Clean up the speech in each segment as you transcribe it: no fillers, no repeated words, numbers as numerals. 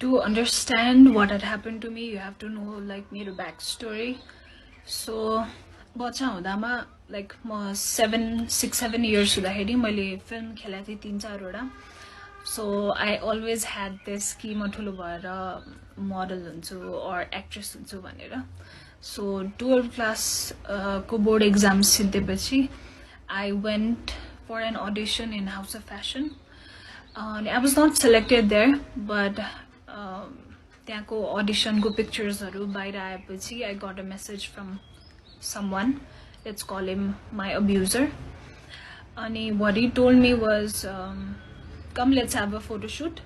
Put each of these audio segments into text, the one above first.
to understand what had happened to me, you have to know like मेरो backstory. So बच्चा हुँदामा like म 6-7 years हुँदाखेरि मैले film खेलेको थिएँ 3-4 वटा. So I always had this कि म ठुलो भएर model हुन्छु or actress हुन्छु भनेर. So 12th class को board exams सिद्धिएपछि I went for an audition in House of Fashion. I was not selected there, but त्यहाँको audition को pictures हरु बाहिर आएपछि I got a message from someone. Let's call him my abuser. And what he told me was, come, let's have a photo shoot.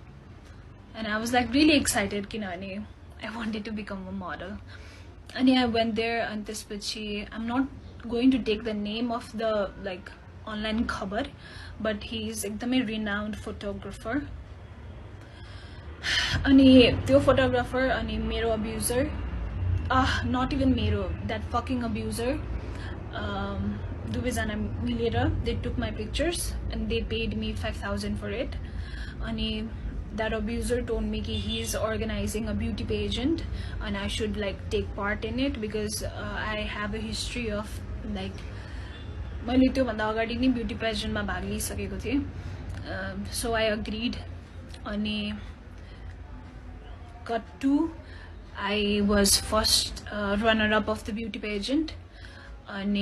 And I was like really excited, I wanted to become a model. And I went there, and this bitchy, I'm not going to take the name of the like online khabar, but he's a renowned photographer. And the photographer and mero abuser, not even mero, that fucking abuser, they took my pictures and they paid me 5,000 for it. And that abuser told me that he's organizing a beauty pageant and I should like take part in it because I have a history of like मैले त्योभन्दा अगाडि नै beauty पेजेन्टमा भाग लिइसकेको थिएँ. So I agreed. अनि cut to I was first runner-up of the beauty pageant. And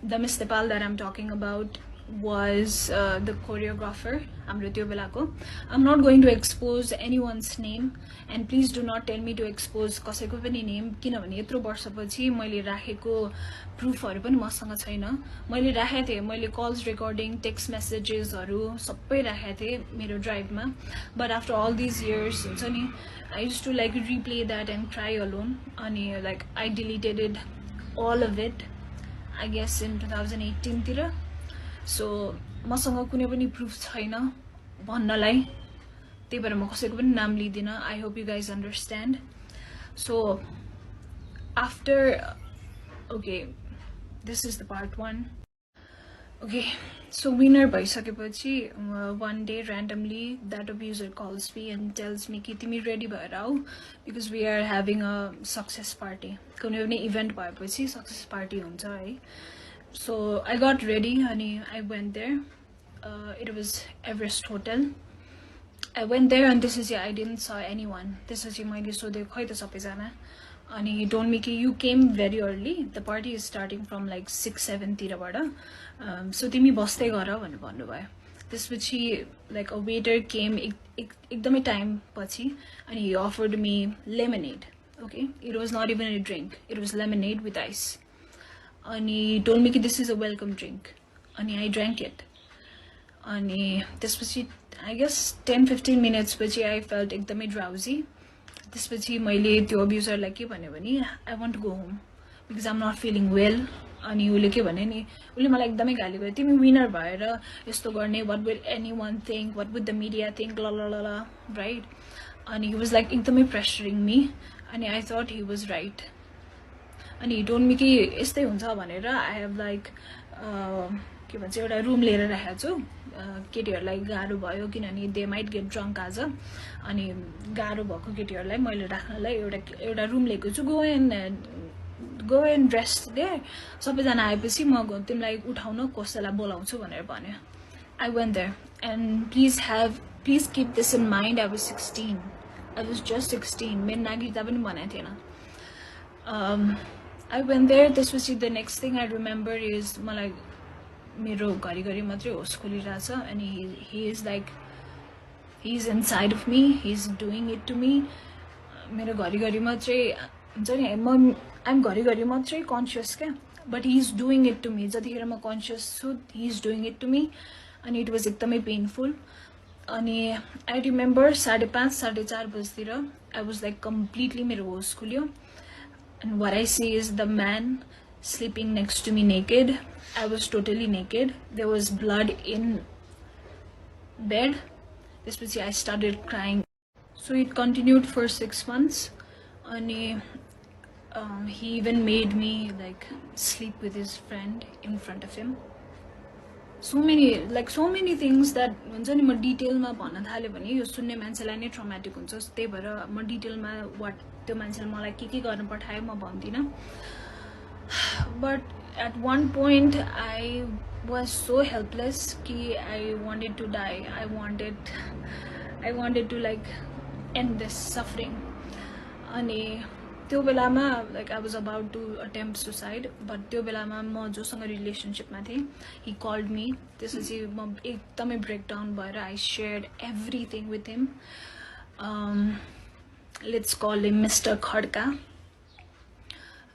the Miss Nepal that I'm talking about was the choreographer. I'm not going to expose anyone's name, and please do not tell me to expose कसैको पनि name किनभने यत्रो वर्षपछि मैले राखेको प्रुफहरु पनि मसँग छैन. मैले राखेको थिएँ, मैले calls recording, text messages हरु सबै राखेको थिएँ मेरो ड्राइभमा. But after all these years, I used to like replay that and cry alone. And like I deleted it, all of it, I guess in 2018 तिर. So मसँग कुनै पनि प्रुफ छैन भन्नलाई, त्यही भएर म कसैको पनि नाम लिदिन. I hope you guys understand. So after, okay, this is the part 1. Okay, so winner bhaisकेपछि one day randomly that abuser calls me and tells me कि तिमी ready भएर आऊ because we are having a success party. कुनै पनि event भएपछि success party हुन्छ है. So I got ready and I went there. It was Everest Hotel. I went there and this is I didn't saw anyone. This is मैले सोधे खै त सबैजना. And he told me कि you came very early. The party is starting from like 6-7 तिरबाट. So तिमी बस्दै गर भनेर भन्नुभयो. त्यसपछि like a waiter came एकदमै time पछि and he offered me lemonade. Okay, it was not even a drink. It was lemonade with ice. And he told me that this is a welcome drink. And I drank it. And त्यसपछि I guess 10-15 minutes पछि I felt एकदमै drowsy. त्यसपछि मैले त्यो अब्युजरलाई के भन्यो भने I want to go home because I'm not feeling well. अनि उले के भने नि उले मलाई एकदमै गाली गर्यो तिमी विनर भएर यस्तो गर्ने, what will anyone think, what would the media think, la la la la, right? And he was like एकदमै pressuring me and I thought he was right. And he told me कि यस्तै हुन्छ भनेर I have like के भन्छ एउटा room लिएर राखेको छु. केटीहरुलाई गाह्रो भयो किनभने they might get drunk आज. अनि गाह्रो भएको केटीहरुलाई मैले राख्नलाई एउटा रुम लिएको छु. Go and rest there. सबैजना आएपछि म तिमीलाई उठाउन कसैलाई बोलाउँछु भनेर भन्यो. I went there and please keep this in mind. I was 16. I was just 16. मेरो नागरिकता पनि बनाएको थिएन. I went there. This was the next thing I remember is मलाई मेरो घरिघरि मात्रै होस खुलिरहेछ and he is like he's inside of me. He's doing it to me. मेरो घरिघरि मात्रै हुन्छ नि I'm घरिघरि मात्रै conscious क्या, but he's doing it to me. जतिखेर म conscious छु he's doing it to me and it was एकदमै painful. अनि I remember 5:30-4:30 बजेतिर I was like completely मेरो होस खुल्यो. And what I see is the man sleeping next to me naked. I was totally naked. There was blood in bed. This I started crying. So it continued for 6 months. And he even made me like sleep with his friend in front of him. so many things that हुन्छ नि म डिटेलमा भन्न थाल्यो भने यो सुन्ने मान्छेलाई नै ट्रमाटिक हुन्छ त्यही भएर म डिटेलमा वाट त्यो मान्छेले मलाई के गर्न पठायो म भन्दिनँ but at one point I was so helpless कि I wanted to die. I wanted to like end this suffering अनि त्यो बेलामा like I was about to attempt suicide but त्यो बेलामा म जोसँग रिलेसनशिपमा थिएँ he called me त्यसपछि म एकदमै ब्रेकडाउन भएर I shared everything with him let's call him Mr. Khadka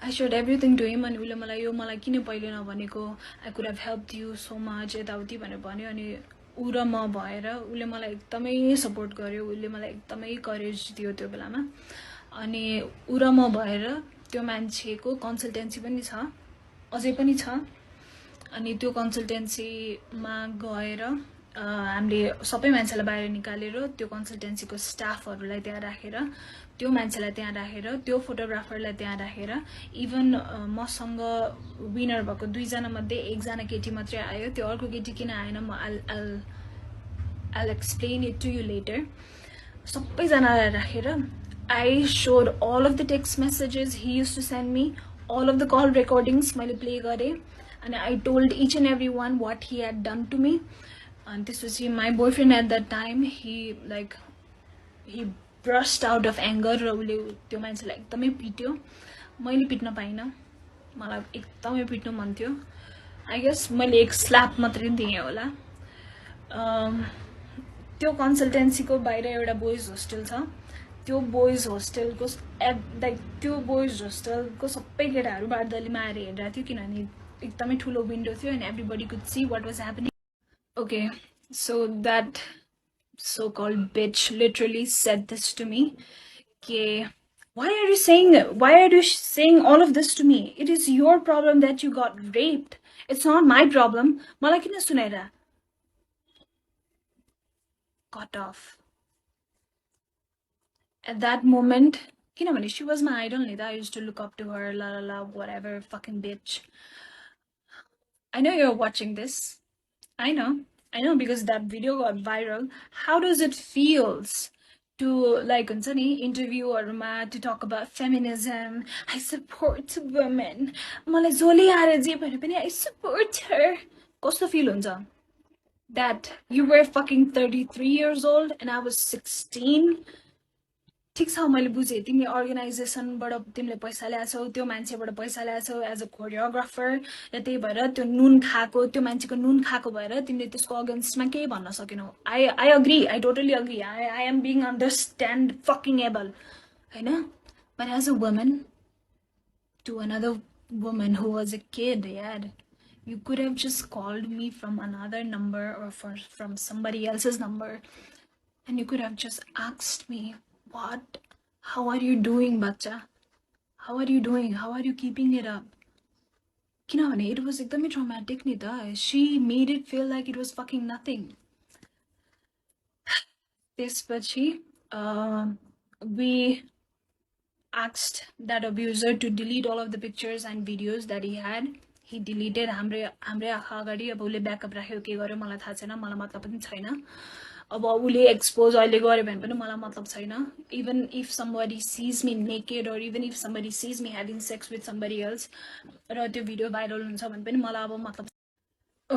I shared everything to him and उसले मलाई यो मलाई किन पहिले नभनेको I could have helped you so much यताउति भनेर भन्यो अनि उ र म भएर उसले मलाई एकदमै सपोर्ट गर्यो उसले मलाई एकदमै करेज दियो त्यो बेलामा अनि उ र म भएर त्यो मान्छेको कन्सल्टेन्सी पनि छ अझै पनि छ अनि त्यो कन्सल्टेन्सीमा गएर हामीले सबै मान्छेलाई बाहिर निकालेर त्यो कन्सल्टेन्सीको स्टाफहरूलाई त्यहाँ राखेर त्यो मान्छेलाई त्यहाँ राखेर त्यो फोटोग्राफरलाई त्यहाँ राखेर इभन मसँग विनर भएको दुईजना मध्ये एकजना केटी मात्रै आयो त्यो अर्को केटी किन आएन म I'll explain it to you later सबैजनालाई राखेर I showed all of the text messages he used to send me all of the call recordings मैले प्ले गरे and I told each and every one what he had done to me and this was my boyfriend at that time he brushed out of anger र उले त्यो मान्छेलाई एकदमै पिट्यो मैले पिट्न पाइनँ मलाई एकदमै पिट्नु मन थियो I guess मैले एक स्ल्याप मात्रै दिएँ होला त्यो कन्सल्टेन्सीको बाहिर एउटा बोइज होस्टेल छ त्यो बोइज होस्टेलको लाइक त्यो बोइज होस्टेलको सबै केटाहरू बारदलीमा आएर हेरिरहेको थियो किनभने एकदमै ठुलो विन्डो थियो and everybody could see what was happening okay so that so-called bitch literally said this to me okay why are you saying all of this to me it is your problem that you got raped it's not my problem मलाई किन सुनाइरा cut off at that moment किनभने she was my idol ni I used to look up to her la la la whatever fucking bitch I know you're watching this I know because that video got viral how does it feels to like हुन्छ नि इन्टरभ्यूहरुमा to talk about feminism I support women मलाई जोली आएर जे भने पनि I support her कस्तो feel हुन्छ that you were fucking 33 years old and I was 16 ठीक छ मैले बुझे तिमी अर्गनाइजेसनबाट तिमीले पैसा ल्याछौ त्यो मान्छेबाट पैसा ल्याछौ एज अ कोरियोग्राफर र त्यही भएर त्यो नुन खाएको त्यो मान्छेको नुन खाएको भएर तिमीले त्यसको अगेन्स्टमा केही भन्न सकेनौ I agree I totally agree I am being understand fucking able हैन but as a woman to another woman who was a kid यार you could have just called me from another number or from somebody else's number and you could have just asked me what how are you doing bacha how are you doing how are you keeping it up kinabhane it was ekdamai traumatic ni ta she made it feel like it was fucking nothing त्यसपछि we asked that abuser to delete all of the pictures and videos that he had he deleted hamre आँखा अगाडि अब उले backup राख्यो के गर्यो मलाई थाहा छैन मलाई मतलब पनि छैन अब उले एक्सपोज अहिले गर्यो भने पनि मलाई मतलब छैन even if somebody sees me naked or even if somebody sees me having sex with somebody else र त्यो भिडियो भाइरल हुन्छ भने पनि मलाई अब मतलब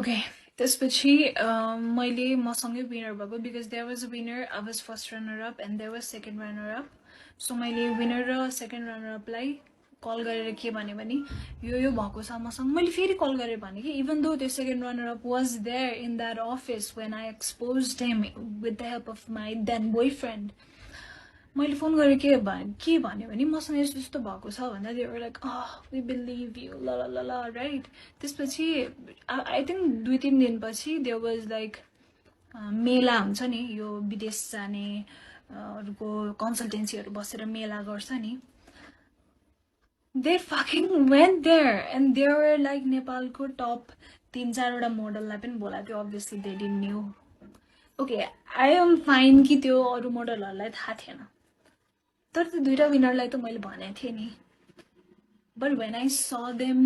ओके त्यसपछि मैले मसँगै विनर भएको because there was a winner I was first runner up and there was second runner up so मैले विनर र सेकेन्ड रनर अपलाई कल गरेर के भने यो भएको छ मसँग मैले फेरि कल गरेर भने कि even though the second runner up was there in that office when I exposed him with the help of my then boyfriend मैले फोन गरेर के भने भने मसँग यस्तो यस्तो भएको छ भन्दा they were like oh we believe you la la la la right त्यसपछि I think 2-3 दिनपछि there was like मेला हुन्छ नि यो विदेश जाने हरुको कन्सल्टेन्सीहरु बसेर मेला गर्छ नि they fucking went there and they were like नेपालको टप 3-4 वटा मोडललाई पनि बोलाएको थियो obviously they didn't knew okay I am fine कि त्यो अरु मोडलहरुलाई थाहा थिएन तर त्यो दुईटा विनरलाई त मैले भनेको थिएँ नि but when I saw them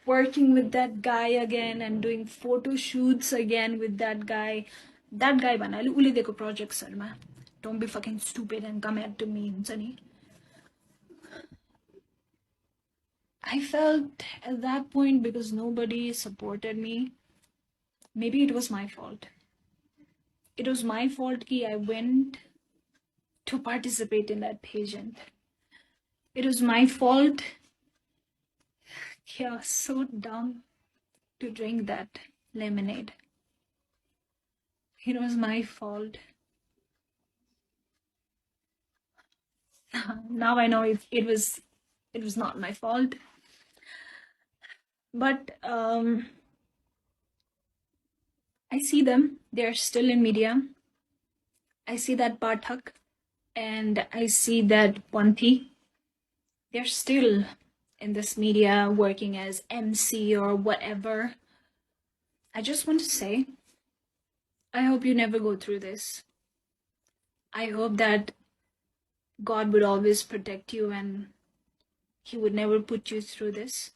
working with that guy again and doing photo shoots again with that guy. That guy banale ule deko projects harma. Don't be fucking stupid and come at to me, हुन्छ नि. I felt at that point because nobody supported me. Maybe it was my fault. It was my fault that I went to participate in that pageant. It was my fault. Yeah, so dumb to drink that lemonade. It was my fault. Now I know it was not my fault. But I see them. They're still in media. I see that Pathak and I see that Panthi. They're still in this media working as MC or whatever. I just want to say, I hope you never go through this. I hope that God would always protect you and He would never put you through this.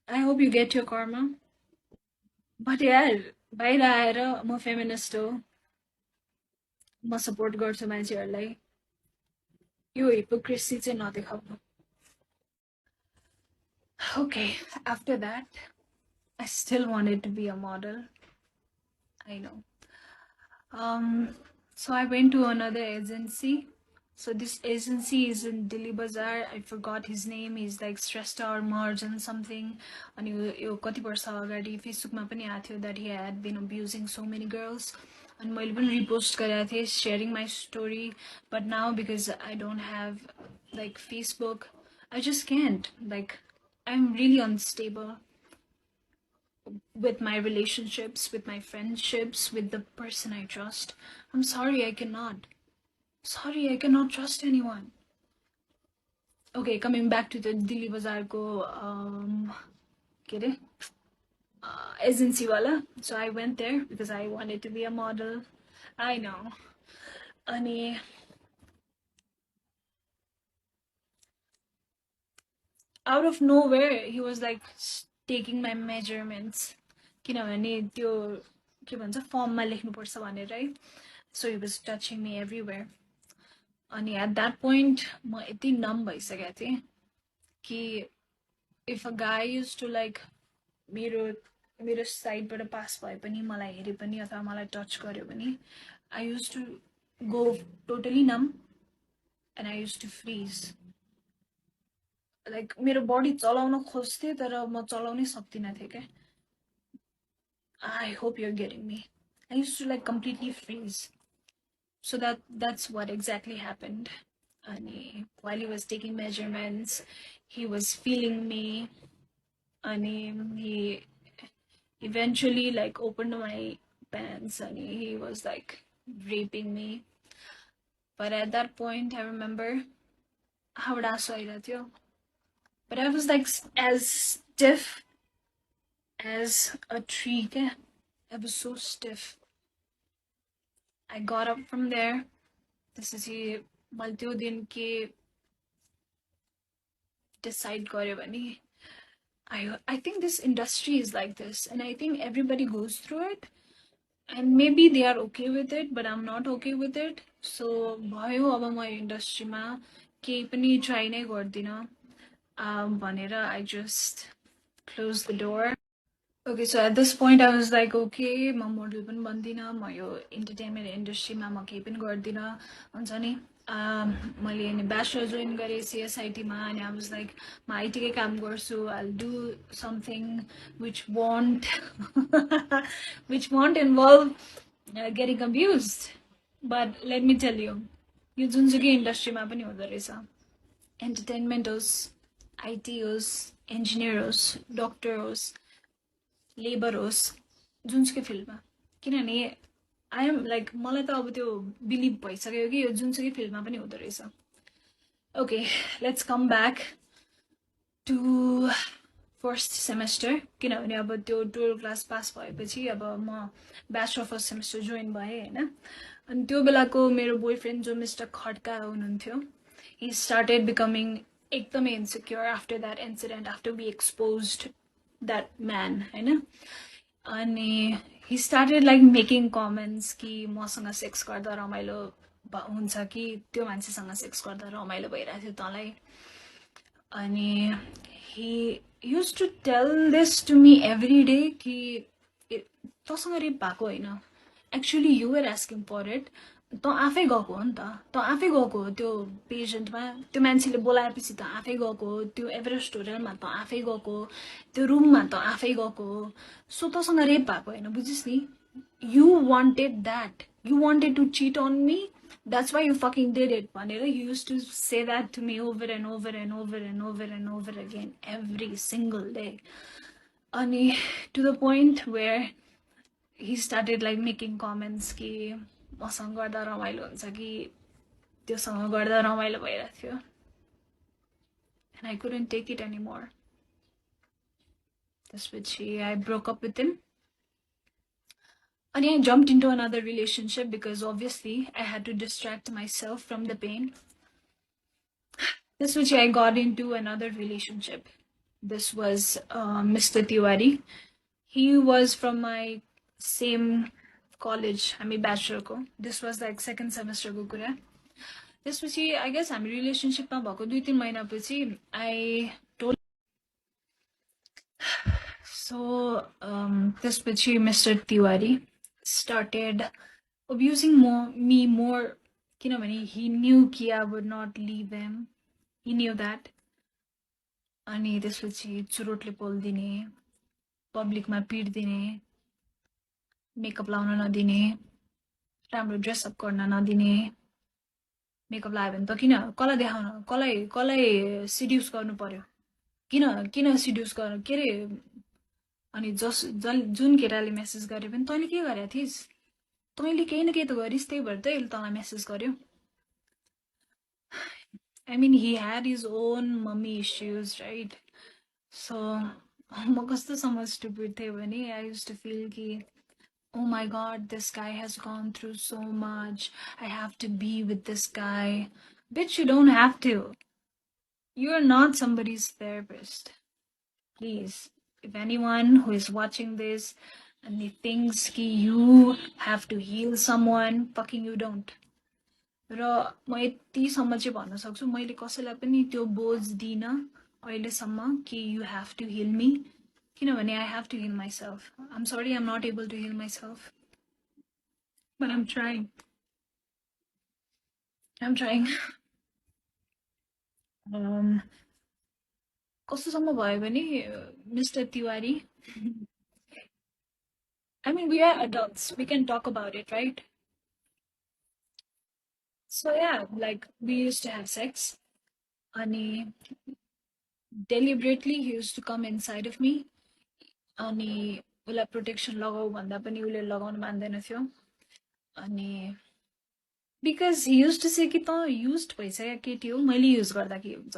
I hope you get your karma. But यार बाहिर आएर म feminist हो, म support गर्छु मान्छेहरूलाई, यो hypocrisy चाहिँ नदेखाउनु. Okay, after that, I still wanted to be a model. I know. So I went to another agency. So this agency is in Delhi Bazaar. I forgot his name. He's like Shrestha or Marjan something. And you kati barsa agadi Facebook ma pani aएको थियो that he had been abusing so many girls. And मैले पनि repost गरेको थिएँ sharing my story. But now because I don't have like Facebook, I just can't. Like I'm really unstable with my relationships, with my friendships, with the person I trust. I'm sorry, I cannot. Sorry, I cannot trust anyone. Okay, coming back to the Delhi Bazaar ko agency wala. So I went there because I wanted to be a model. I know. Ani out of nowhere, he was like taking my measurements. किनभने त्यो के भन्छ फर्ममा लेख्नुपर्छ भनेर है. So he was touching me everywhere. And at that point, म यति numb भइसकेको थिएँ कि if a guy used to like मेरो साइडबाट पास भए पनि मलाई हेरे पनि अथवा मलाई टच गर्यो पनि I used to go totally numb and I used to freeze. Like मेरो body चलाउन खोज्थे तर म चलाउनै सक्दिनँ थिएँ के. I hope you're getting me. I used to like completely freeze. So that's what exactly happened. And while he was taking measurements, he was feeling me. And he eventually like opened my pants and he was like raping me. But at that point, I remember how but I was like as stiff as a tree. Okay? I was so stiff. I got up from there. This is he multi दिन के decide गर्यो भने I think this industry is like this and I think everybody goes through it and maybe they are okay with it but I'm not okay with it. So भयो अब म इन्डस्ट्रीमा केही पनि ट्राई नै गर्दिन भनेर I just closed the door. Okay, so at this point I was like, okay, म मोडल पनि बन्दिनँ, म यो इन्टरटेनमेन्ट इन्डस्ट्रीमा म केही पनि गर्दिनँ हुन्छ नि. मैले नि ब्याचलर जोइन गरेँ सिएसआइटीमा अनि I was like म आइटीकै काम गर्छु. I'll do something which won't which won't involve getting abused. But let me tell you, यो जुनसुकै इन्डस्ट्रीमा पनि हुँदो रहेछ. एन्टरटेनमेन्ट होस्, आइटी होस्, इन्जिनियर होस्, डक्टर होस्, लेबर होस्, जुनसुकै फिल्डमा. किनभने I am like मलाई त अब त्यो बिलिभ भइसक्यो कि यो जुनसुकै फिल्डमा पनि हुँदो रहेछ. Okay, let's come back to first semester. किनभने अब त्यो 12 क्लास पास भएपछि अब म ब्याचलर फर्स्ट सेमेस्टर जोइन भएँ हैन. अनि त्यो बेलाको मेरो बोयफ्रेन्ड जो मिस्टर खड्का हुनुहुन्थ्यो, he started becoming एकदमै insecure after that incident, after we exposed that man, होइन? अनि he started like making comments कि मसँग सेक्स गर्दा रमाइलो हुन्छ कि त्यो मान्छेसँग सेक्स गर्दा रमाइलो भइरहेको थियो तँलाई. अनि he used to tell this to me every day कि तँसँग रेप भएको होइन, actually you were asking for it, तँ आफै गएको हो नि त, तँ आफै गएको हो त्यो पेसेन्टमा, त्यो मान्छेले बोलाएपछि त आफै गएको हो, त्यो एभरेस्ट होटलमा त आफै गएको हो, त्यो रुममा त आफै गएको हो, सो तँसँग रेप भएको होइन, बुझिस् नि. You wanted that, you wanted to cheat on me, that's why you fucking did it, भनेर he used to say that to me over and over and over and over and over again every single day. अनि to the point where he started like making comments कि मसँग गर्दा रमाइलो हुन्छ कि त्योसँग गर्दा रमाइलो भइरहेको थियो. And I couldn't take it anymore. त्यसपछि I broke up with him. And I jumped into another relationship because obviously I had to distract myself from the pain. This which I got into another relationship. This was Mr. Tiwari. He was from my same college. I mean bachelor ko. This was like second semester ko kura. त्यसपछि I guess हामी रिलेसनसिपमा भएको 2-3 महिनापछि I told. So त्यसपछि Mr. Tiwari started abusing me more, किनभने he knew कि I would not leave him. He knew that. अनि त्यसपछि चुरोटले पोल्दिने, पब्लिकमा पिट्दिने, makeup लाउन नदिने, राम्रो ड्रेसअप गर्न नदिने, मेकअप लगायो भने त किन कसलाई देखाउन, कसलाई सिड्युस गर्नु पर्यो, किन सिड्युस गर्नु, के अरे. अनि जुन केटाले मेसेज गरे पनि तैँले के गरेका थिइस्, तैँले केही न केही त गरिस्, त्यही भएर त यसले तँलाई मेसेज गर्यो. I mean, he had his own mummy issues, right? So, म कस्तोसम्म stupid थिएँ भने I used to feel कि oh my god, this guy has gone through so much. I have to be with this guy. Bitch, you don't have to. You are not somebody's therapist. Please, if anyone who is watching this and he thinks कि you have to heal someone, fucking you don't. र म यतिसम्म चाहिँ भन्न सक्छु, मैले कसैलाई पनि त्यो बोझ दिइनँ अहिलेसम्म कि you have to heal me, किनभने I have to heal myself. I'm sorry, I'm not able to heal myself, but I'm trying. I'm trying. कस्तोसम्म भयो भने Mr. Tiwari, I mean, we are adults, we can talk about it, right? So yeah, like we used to have sex, and deliberately he used to come inside of me, अनि उसलाई protection लगाऊ भन्दा पनि उसले लगाउन मान्दैन थियो. अनि because he used to say कि त युज्ड भइसकेको केटी हो, मैले युज गर्दा के हुन्छ.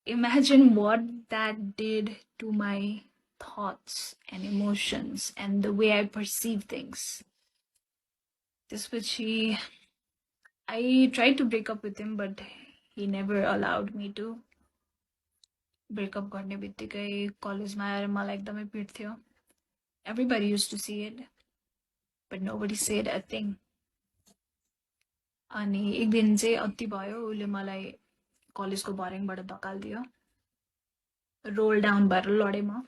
Imagine what that did to my thoughts and emotions and the way I perceive things. त्यसपछि I tried to break up with him, but he never allowed me to. Break up गर्ने बित्तिकै कलेजमा आएर मलाई एकदमै पिट्थ्यो. Everybody used to see it, but nobody said a thing. अनि एक दिन चाहिँ अति भयो, उसले मलाई कलेजको भर्याङबाट धकालिदियो. रोल डाउन भएर लडेँ म.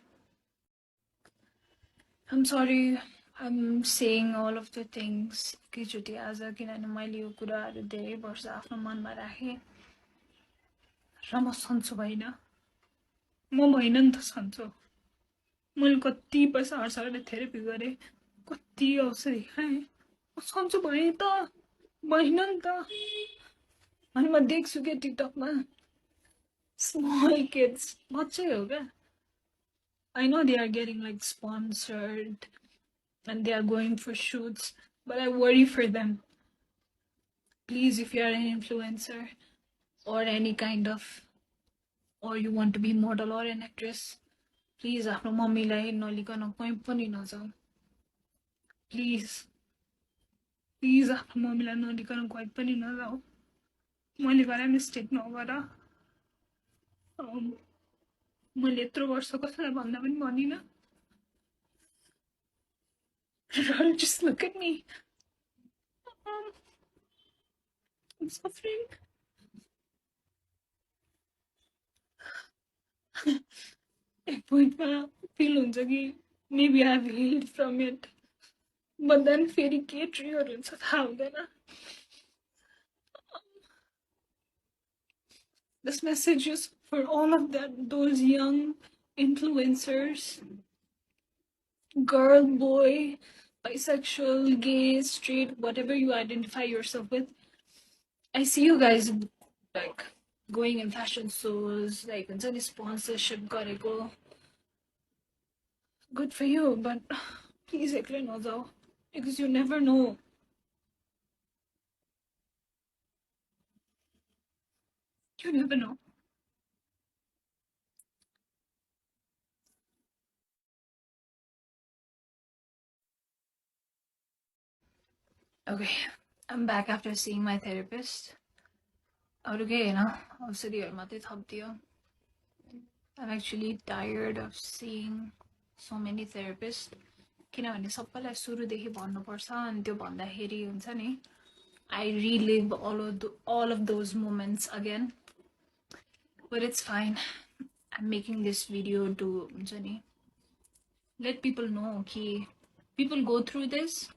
I'm sorry, I'm saying all of the things एकैचोटि आज, किनभने मैले यो कुराहरू धेरै वर्ष आफ्नो मनमा राखेँ र म सन्चो भइन. म भइन नि त सन्चो. मैले कति पैसा खर्च गरेर थेरेपी गरेँ, कति औषधि खाएँ, म सन्चो भएँ त, भइन नि त. अनि म देख्छु क्या टिकटकमा स्मल किड्स, बच्चै हो क्या. I know they are getting like sponsored and they are going for shoots, but I worry for them. Please, if you are an influencer or any kind of, or you want to be model or an actress, please आफ्नो मम्मीलाई नलिकन कहीँ पनि नजाऊ. Please please आफ्नो मम्मीलाई नलिकन कहीँ पनि नजाऊ. मैले गरे मिस्टेक नगर मैले यत्रो वर्ष कसैलाई भन्दा पनि भनिनँ just look at me. I'm suffering. एक पोइन्टमा फिल हुन्छ कि maybe I've healed from it. But then फेरि के ट्रिगर हुन्छ थाहा हुँदैन. This message is for all of those young influencers, girl, boy, bisexual, gay, straight, whatever you identify yourself with. I see you guys like going in fashion shows, like in any sponsorship gareko. Good for you, but please एक्लै नजाऊ because you never know. You never know. Okay, I'm back after seeing my therapist. Okay, औषधिहरू मात्रै थपिदियो. I'm actually tired of seeing so many therapists. किनभने सबैलाई सुरुदेखि भन्नुपर्छ अनि त्यो भन्दाखेरि हुन्छ नि I relive all of those moments again. But it's fine. I'm making this video to हुन्छ नि let people know कि people go through this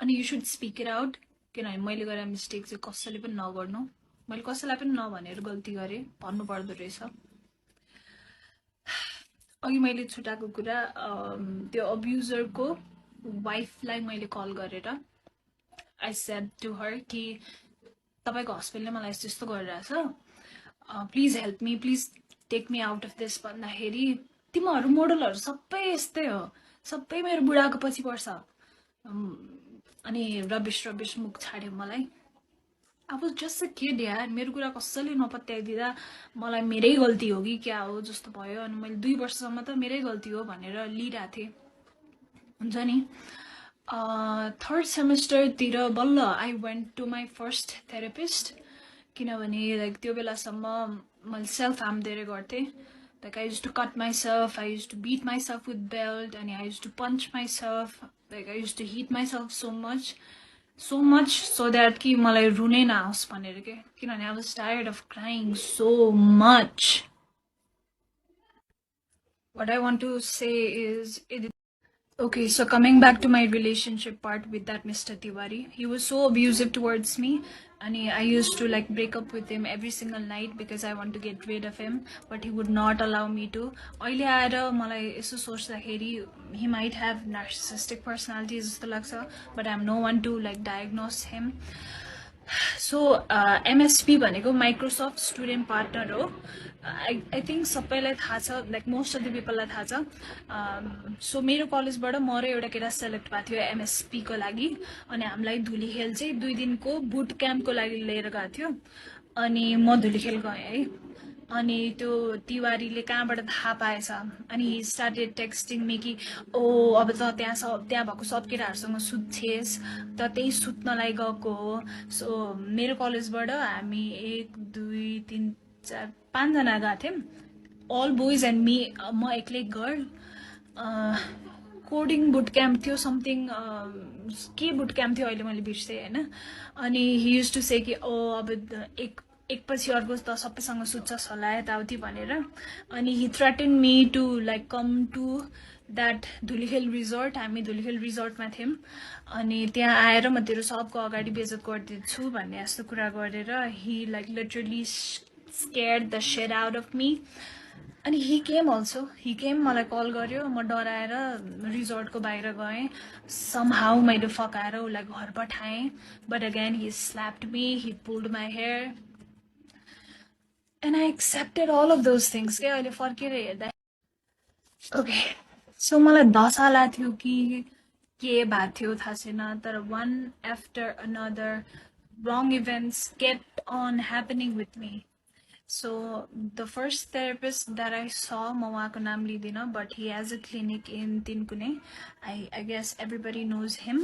and you should speak it out. किनभने मैले गरेर मिस्टेक चाहिँ कसैले पनि नगर्नु. मैले कसैलाई पनि नभनेर गल्ती गरेँ भन्नु पर्दो रहेछ. अघि मैले छुटाएको कुरा त्यो अब्युजरको वाइफलाई मैले कल गरेर I said to her कि तपाईको हस्बेन्डले मलाई यस्तो गरिरहेछ. Please help me, please take me out of this भन्दाखेरि तिमीहरू मोडलहरू सबै यस्तै हो. सबै मेरो बुढाको पछि पर्छ. अनि रबिश मुख छाड्यो मलाई. I was just a kid यार. मेरो कुरा कसैले नपत्याइदिँदा मलाई मेरै गल्ती हो कि क्या हो जस्तो भयो. अनि मैले 2 वर्षसम्म त मेरै गल्ती हो भनेर लिइरहेको थिएँ. हुन्छ नि थर्ड सेमेस्टरतिर बल्ल I went to my first therapist. किनभने लाइक त्यो बेलासम्म मैले सेल्फ हार्म धेरै गर्थेँ. Like I used to cut myself, I used to beat myself with belt, and I used to punch myself. Like I used to hit myself so much so that कि मलाई रुनै नआओस् भनेर के. किनभने I was tired of crying so much. What I want to say is okay, so coming back to my relationship part with that Mr. Tiwari, he was so abusive towards me, and I used to like break up with him every single night because I want to get rid of him, but he would not allow me to. अहिले आएर मलाई यसो सोच्दाखेरि he might have narcissistic personality जस्तो लाग्छ, but I'm no one to like diagnose him. So MSP भनेको Microsoft Student Partner हो. I think सबैलाई थाहा छ, like most of the people लाई थाहा छ. So मेरो कलेजबाट म र एउटा केटा सेलेक्ट भएको थियो MSP को लागि. अनि हामीलाई धुलीखेल चाहिँ 2 दिनको बुट क्याम्पको लागि लिएर गएको थियो. अनि म धुलीखेल गएँ है. अनि त्यो तिवारीले कहाँबाट थाहा पाएछ. अनि he started texting me कि ओ अब त त्यहाँ भएको सब केटाहरूसँग सुत्छेस् त त्यही सुत्नलाई गएको हो. सो मेरो कलेजबाट हामी 1 2 3 4 5 जना गएको थियौँ. All boys and me. म एक्लै गर्ल. कोडिङ बुट क्याम्प थियो समथिङ. के बुट क्याम्प थियो अहिले मैले बिर्सेँ होइन. अनि ही युज टु से कि ओ अब एकपछि अर्को त सबैसँग सुत्छस् होला यताउति भनेर. अनि he threaten me to like come to that Dhulikhel resort. हामी धुलीखेल रिजोर्टमा थियौँ. अनि त्यहाँ आएर म तेरो सबको अगाडि बेइज्जत गरिदिन्छु भन्ने जस्तो कुरा गरेर he like literally scared the shit out of me. अनि he came also. He came मलाई कल गर्यो. म डराएर रिजोर्टको बाहिर गएँ. समहाउ मैले फकाएर उसलाई घर पठाएँ. But again he slapped me. He pulled my hair. And I accepted all of those things. के अहिले फर्केर हेर्दा ओके सो मलाई दशा लाग्थ्यो कि के भएको थियो थाहा छैन. तर one after another wrong events kept on happening with me. So the first therapist that I saw, म उहाँको नाम लिदिनँ, but he has a clinic in Tinkune. I guess everybody knows him.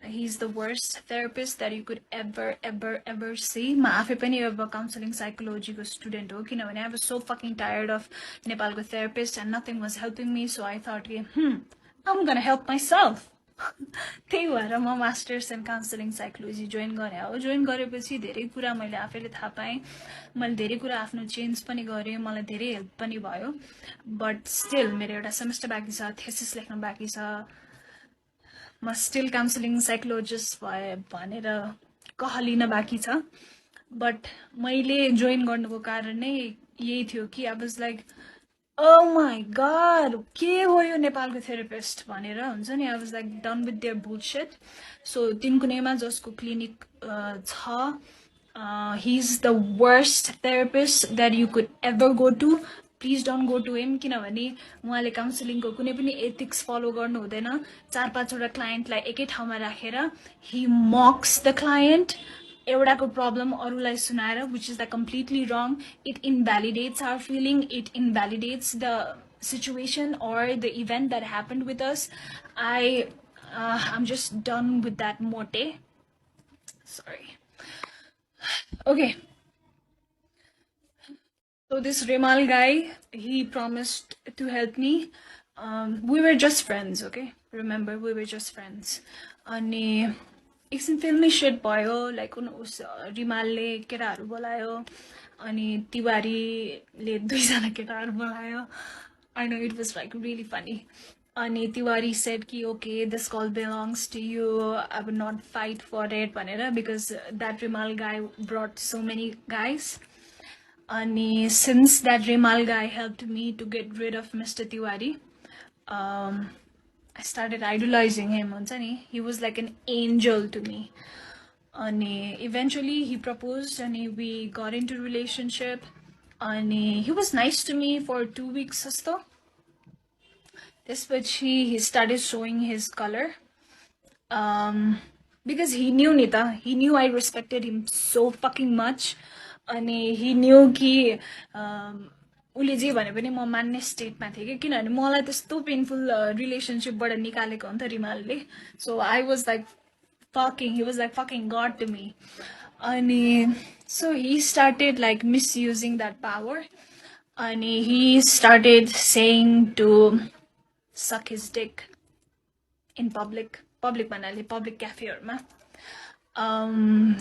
He's the worst therapist that you could ever see. म आफै पनि अब counseling psychology को student हो, किनभने I was so fucking tired of Nepalको therapist and nothing was helping me. So I thought, I'm gonna help myself. त्यही भएर म masters in counselling psychology join गरेँ हो. जोइन गरेपछि धेरै कुरा मैले आफैले थाहा पाएँ. मैले धेरै कुरा आफ्नो चेन्ज पनि गरेँ. मलाई धेरै हेल्प पनि भयो. बट स्टिल मेरो एउटा सेमेस्टर बाँकी छ, थेसिस लेख्न बाँकी छ. म स्टिल काउन्सिलिङ साइकोलोजिस्ट भए भनेर कहलिन बाँकी छ. बट मैले जोइन गर्नुको कारण नै यही थियो कि I was like, oh my god, के हो यो नेपालको थेरापिस्ट भनेर हुन्छ नि. I was like done with their bullshit. So तिनकुनेमा जसको क्लिनिक छ, he is the worst therapist that you could ever go to. Please don't go to him, किनभने उहाँले काउन्सिलिङको कुनै पनि एथिक्स फलो गर्नु हुँदैन. 4-5 वटा क्लाइन्टलाई एकै ठाउँमा राखेर he mocks the client. एउटाको प्रब्लम अरूलाई सुनाएर, which is the completely wrong. It invalidates our feeling. It invalidates the situation or the event that happened with us. I'm just done with that mote. Sorry. Okay. So this Rimal guy, he promised to help me. We were just friends, okay? Remember, we were just friends. अनि एकछिन फिल्मी set भयो. Like उस रिमालले केटाहरू बोलायो अनि तिवारीले 2जना केटाहरू बोलायो. I know it was like really funny. अनि तिवारी said कि okay, this call belongs to you. I would not fight for it भनेर, because that Rimal guy brought so many guys. And since that Rimal guy helped me to get rid of Mr. Tiwari, I started idolizing him. He was like an angel to me. And eventually he proposed and we got into a relationship. And he was nice to me for 2 weeks or so. He started showing his color. Because he knew Nita. He knew I respected him so fucking much. And he knew कि उसले जे भने पनि म मान्ने स्टेटमा थिएँ कि, किनभने मलाई त्यस्तो पेनफुल रिलेसनसिपबाट निकालेको हो नि त रिमालले. So I was like fucking, he was like fucking God to me. And so he started like misusing that power. And he started saying to suck his dick in public manali, public cafe ma.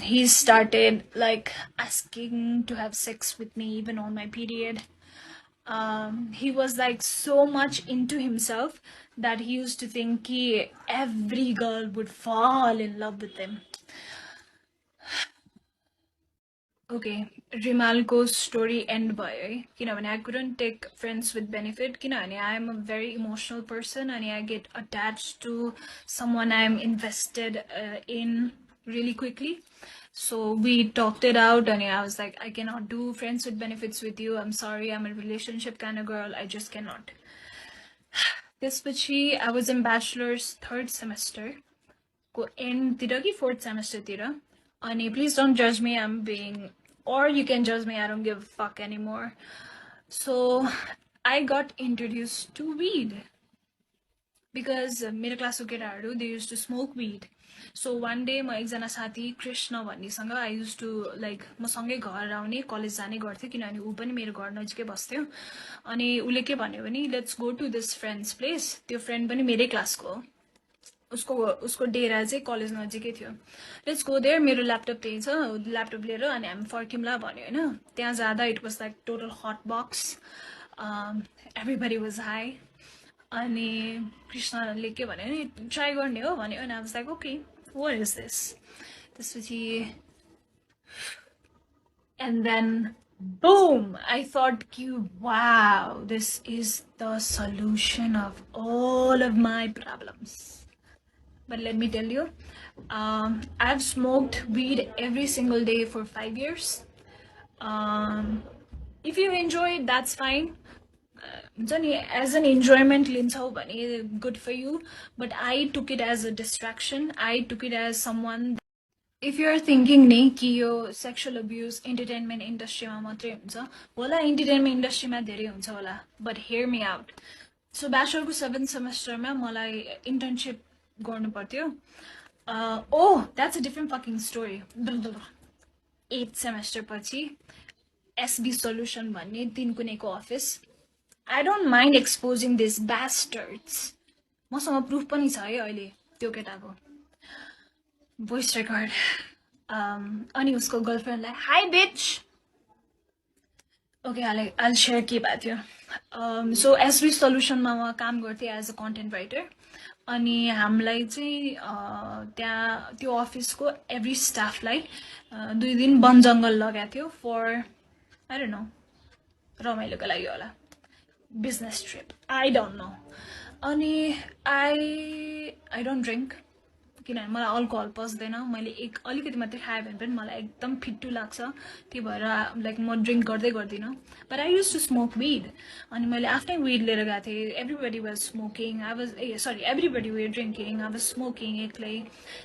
He started like asking to have sex with me even on my period. He was like so much into himself that he used to think every girl would fall in love with him. Okay, Rimal's story end by I couldn't take friends with benefit. I am a very emotional person and I get attached to someone I'm invested in really quickly. So we talked it out and I was like, I cannot do friends with benefits with you. I'm sorry, I'm a relationship kind of girl. I just cannot. त्यसपछि I was in bachelor's 3rd semester. Go end tira ki 4th semester tira. And please don't judge me, I'm being, or you can judge me, I don't give a fuck anymore. So I got introduced to weed. Because मेरो क्लासको केटाहरू, they used to smoke weed. So one day म एकजना साथी Krishna भन्नेसँग I used to like म सँगै घर आउने, कलेज जाने गर्थ्यो किनभने ऊ पनि मेरो घर नजिकै बस्थ्यो. अनि उले के भन्यो भने let's go to this friend's place. त्यो फ्रेन्ड पनि मेरै क्लासको हो. उसको डेरा चाहिँ कलेज नजिकै थियो. लेट्स गो देयर, मेरो ल्यापटप त्यही छ, ल्यापटप लिएर अनि हामी फर्क्यौँला भन्यो हैन. त्यहाँ जाँदा it was like total hot box. Everybody was high. अनि कृष्णले के भन्यो भने ट्राई गर्ने हो भन्यो. अनि I was like okay, what is this. त्यसपछि and then boom, I thought, wow, this is the solution of all of my problems. But let me tell you, I've smoked weed every single day for 5 years. If you enjoy it, that's fine. As an enjoyment, good for you. But I took it as a distraction. I took it as someone If you're thinking ni कि यो sexual abuse entertainment industry मा मात्रै हुन्छ होला entertainment industry मा धेरै हुन्छ होला but hear me out. So bachelor को 7th semester मा मलाई internship गर्नु पर्थ्यो. Oh, that's a different fucking story. 8th semester पछि SB solution भन्ने तीन कुनेको office. I don't mind exposing these bastards. मसँग प्रुफ पनि छ है अहिले त्यो केटाको voice record. अनि उसको गर्लफ्रेन्डलाई हाई बिच. ओके I'll share के भएको थियो. सो एसबी सल्युसनमा म काम गर्थेँ एज अ कन्टेन्ट राइटर. अनि हामीलाई चाहिँ त्यहाँ त्यो अफिसको एभ्री स्टाफलाई 2 दिन वन जङ्गल लगाएको थियो फर आई डोन्ट नो रमाइलोको लागि होला business trip I don't know. अनि आई डोन्ट ड्रिङ्क किनभने मलाई अल्कोहल पस्दैन. मैले अलिकति मात्रै खाएँ भने पनि मलाई एकदम फिट्टु लाग्छ. त्यही भएर लाइक म ड्रिङ्क गर्दिनँ. But I use to smoke weed. अनि मैले आफ्नै विड लिएर गएको थिएँ. Everybody was smoking. Everybody were drinking. I was smoking एक्लै.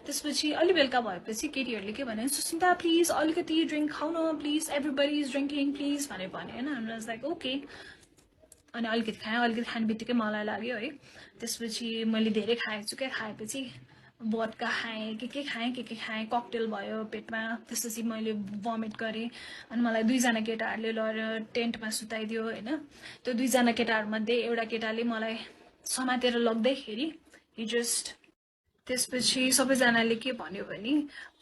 त्यसपछि अलि बेलुका भएपछि केटीहरूले के भने सुस्मिता प्लिज अलिकति ड्रिङ्क खाउ न please everybody is drinking please भने होइन. हामी वाज लाइक ओके. अनि अलिकति खाएँ. अलिकति खाने बित्तिकै मलाई लाग्यो है. त्यसपछि मैले धेरै खाएछु क्या. खाएपछि बदका खाएँ के खाएँ ककटेल भयो पेटमा. त्यसपछि मैले भमिट गरेँ. अनि मलाई 2जना केटाहरूले लगेर टेन्टमा सुताइदियो होइन. त्यो 2जना केटाहरूमध्ये एउटा केटाले मलाई समातेर लग्दैखेरि जस्ट त्यसपछि सबैजनाले के भन्यो भने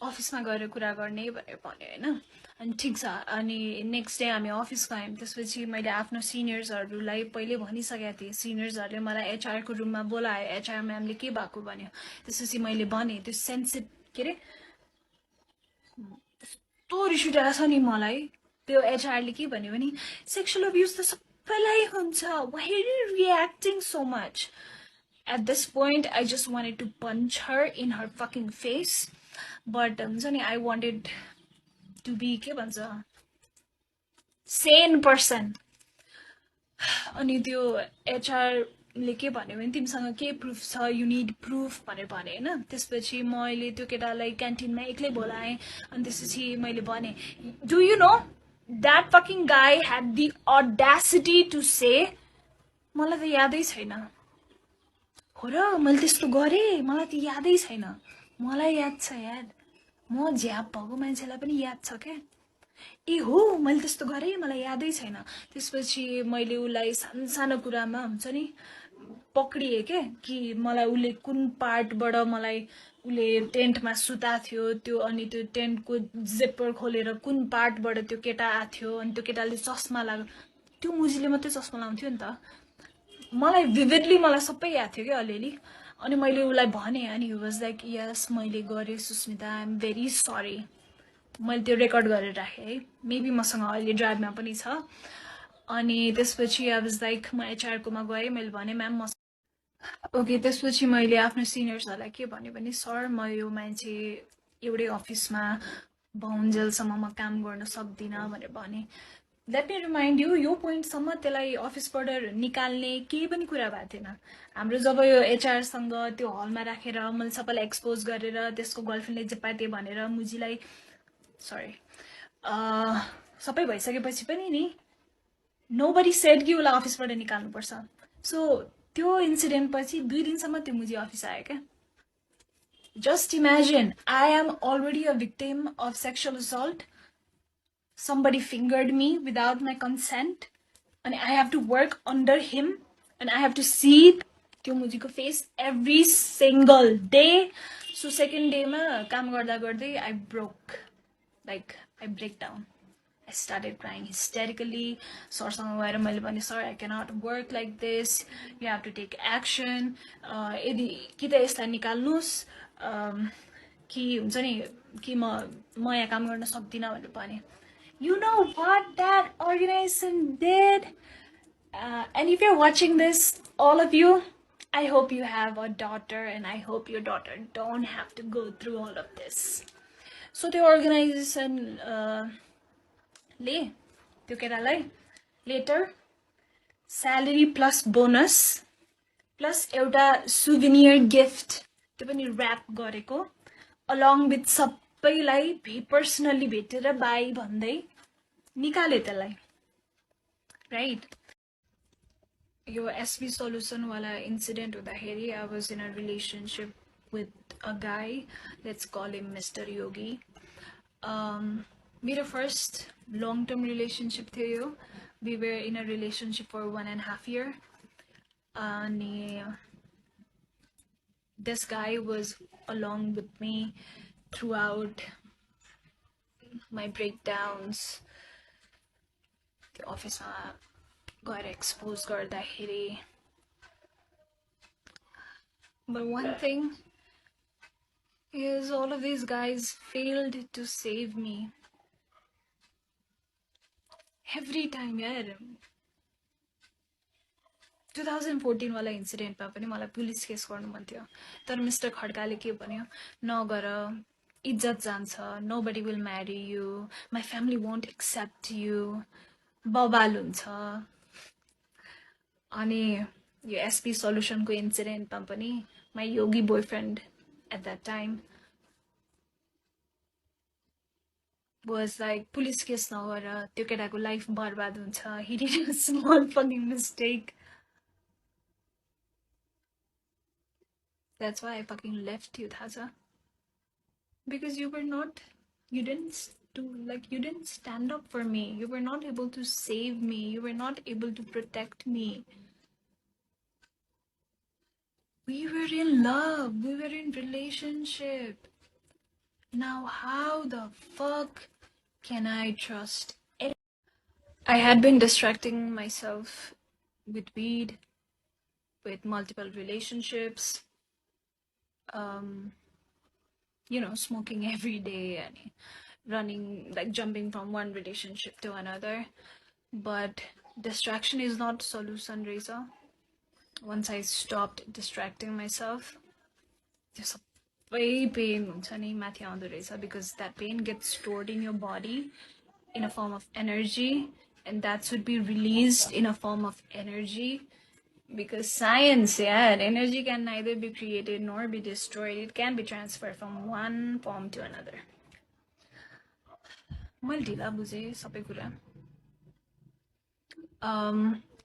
अफिसमा गएर कुरा गर्ने भनेर भन्यो होइन. अनि ठिक छ. अनि नेक्स्ट डे हामी अफिस गयौँ. त्यसपछि मैले आफ्नो सिनियर्सहरूलाई पहिले भनिसकेको थिएँ. सिनियर्सहरूले मलाई एचआरको रुममा बोलायो. एचआर म्यामले के भएको भन्यो. त्यसपछि मैले भने त्यो के अरे यस्तो रिस उठेको छ नि मलाई. त्यो एचआरले के भन्यो भने सेक्सुअल अब्युज त सबैलाई हुन्छ. Why are you reacting so much. At this point, I just wanted to punch her in her fucking face. But I wanted to be sane person. अनि त्यो एचआरले के भन्यो भने तिमीसँग के प्रुफ छ यु निड प्रुफ भनेर भने होइन. त्यसपछि मैले त्यो केटालाई क्यान्टिनमा एक्लै बोलाएँ. अनि त्यसपछि मैले भने do you know that fucking गाई ह्याड द अडासिटी टु से मलाई त यादै छैन हो र मैले त्यस्तो गरेँ. मलाई त यादै छैन. मलाई याद छ यार. म झ्याप भएको मान्छेलाई पनि याद छ क्या. ए हो मैले त्यस्तो गरेँ मलाई यादै छैन. त्यसपछि मैले उसलाई सानो कुरामा हुन्छ नि पक्रिएँ क्या कि मलाई उसले कुन पार्टबाट मलाई उसले टेन्टमा सुता थियो त्यो. अनि त्यो टेन्टको जिप्पर खोलेर कुन पार्टबाट त्यो केटा आएको थियो. अनि त्यो केटाले चस्मा लाग्यो. त्यो मुजीले मात्रै चस्मा लाउँथ्यो नि त. मलाई भिभिडली मलाई सबै याद थियो क्या अलिअलि. अनि मैले उसलाई भने. अनि हि वाज लाइक यस मैले गरेँ Sushmita I am very sorry. मैले त्यो रेकर्ड गरेर राखेँ है. मेबी मसँग अहिले ड्राइभमा पनि छ. अनि त्यसपछि आई वाज लाइक म एचआरकोमा गएँ. मैले भने म्याम म ओके. त्यसपछि मैले आफ्नो सिनियर्सहरूलाई के भन्यो भने सर म यो मान्छे एउटै अफिसमा बहुन्जेलसम्म म काम गर्न सक्दिनँ भनेर भने. लेट मी रिमाइन्ड यु यो पोइन्टसम्म त्यसलाई अफिसबाट निकाल्ने केही पनि कुरा भएको थिएन. हाम्रो जब यो एचआरसँग त्यो हलमा राखेर मैले सबैलाई एक्सपोज गरेर त्यसको गर्लफ्रेन्डले जे पाए त्यही भनेर मुजीलाई सरी सबै भइसकेपछि पनि नि नोबडी सेड कि उसलाई अफिसबाट निकाल्नुपर्छ. सो त्यो इन्सिडेन्ट पछि 2 दिनसम्म त्यो मुजी अफिस आयो क्या. Just imagine I am already a victim of sexual assault. Somebody fingered me without my consent and I have to work under him and I have to see त्यो मुजीको face every single day. So second day मा काम गर्दा गर्दै I broke, like I break down. I started crying hysterically. सरसँग गएर मैले भने sir I cannot work like this. You have to take action. यदि कि त यसलाई निकाल्नुस् कि हुन्छ नि कि म यहाँ काम गर्न सक्दिनँ भनेर भने. You know what that organization did? And if you're watching this, all of you, I hope you have a daughter and I hope your daughter don't have to go through all of this. So the organization later salary plus bonus plus एउटा souvenir gift त्यो पनि wrap गरेको along with सबैलाई personally भेटेर by भन्दै निकाले त्यसलाई, right? यो एसबी सल्युसन वाला इन्सिडेन्ट हुँदाखेरि I was in a relationship with a गाई, लेट्स कल हिम मिस्टर योगी. मेरो फर्स्ट long term relationship थियो यो. We were in a relationship for 1.5 years. अनि this guy was along with me throughout my breakdowns. त्यो अफिसमा गएर expose गर्दाखेरि. But one thing is all of these guys failed to save me. Every time, यार. 2014 वाला इन्सिडेन्टमा पनि मलाई police case गर्नु मन थियो, तर मिस्टर खड्काले के भन्यो, नगर, इज्जत जान्छ, nobody will marry you, my family won't accept you, बवाल हुन्छ. अनि यो एसपी सल्युसनको इन्सिडेन्टमा पनि my yogi boyfriend at that time was like, police case नगर, त्यो केटाको लाइफ बर्बाद हुन्छ, he did a small fucking mistake. That's why I fucking left you, Thaza. Because you didn't stand up for me. You were not able to save me. You were not able to protect me. We were in love. We were in relationship. Now how the fuck can I trust anyone? I had been distracting myself with weed, with multiple relationships, smoking every day and running, like jumping from one relationship to another. But distraction is not solution, Reza. Once I stopped distracting myself, there's a way pain because that pain gets stored in your body in a form of energy, and that should be released in a form of energy. Because science, yeah, energy can neither be created nor be destroyed. It can be transferred from one form to another.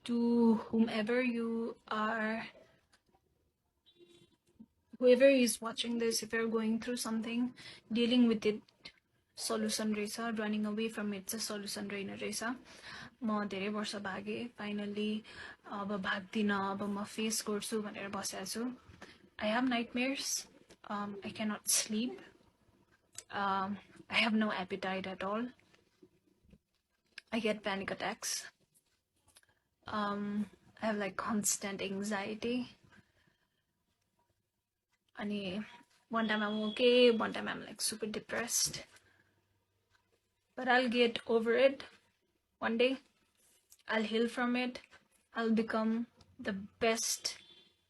To whomever whoever is watching this, if you're going through something, dealing with it, solution रहेछ, running away from it चाहिँ solution रहेन रहेछ. म धेरै वर्ष भागे, finally अब भाग्दिन, अब म फेस गर्छु भनेर बसेको छु. I have nightmares. I cannot sleep. I have no appetite at all. I get panic attacks. I have like constant anxiety. And one time I'm okay, one time I'm like super depressed. But I'll get over it. One day, I'll heal from it. I'll become the best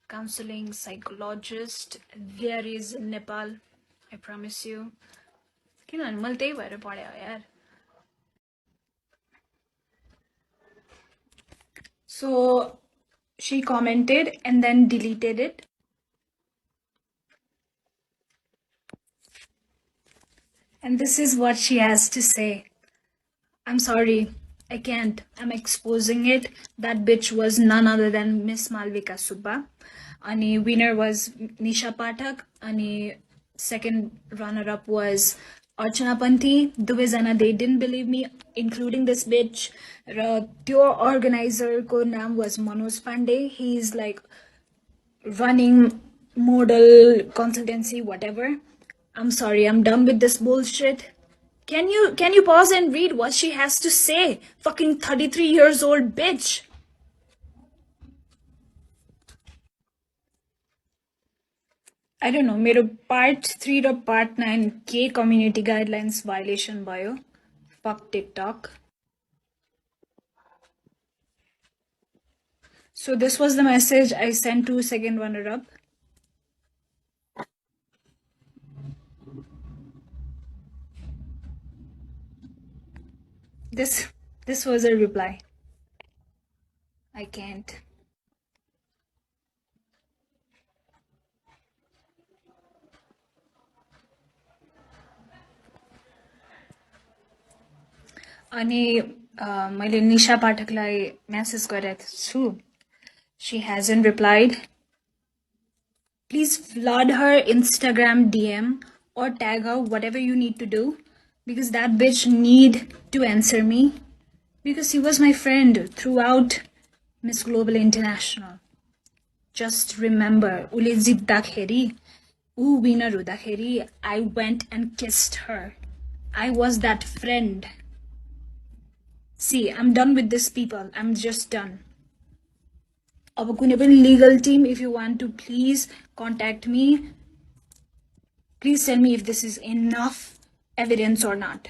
counseling psychologist there is in Nepal. I promise you. किनभने मैले त्यही भएर पढे हो यार. So she commented and then deleted it. And this is what she has to say. I'm sorry, I can't. I'm exposing it. That bitch was none other than Miss Malvika Subba. Ani winner was Nisha Pathak. Ani second runner-up was Archana Panthi. Duvezana, they didn't believe me, including this bitch. Your organizer ko naam was Manoj Pandey. He's like running model consultancy, whatever. I'm sorry, I'm done with this bullshit. Can you pause and read what she has to say? Fucking 33 years old bitch. I don't know, मेरो part 3 र part 9 के community guidelines violation भयो. Fuck TikTok. So this was the message I sent to second runner-up. This was a reply. I can't. अनि मैले निशा पाठकलाई message गरेको छु. She hasn't replied. Please flood her Instagram DM or tag her, whatever you need to do, because that bitch need to answer me, because he was my friend throughout Miss Global International. Just remember, ule jitdakheri, ऊ winner हुँदाखेरि I went and kissed her. I was that friend. See, I'm done with this, people. I'm just done. अब कुनै पनि legal team, if you want to, please contact me. Please tell me if this is enough evidence or not.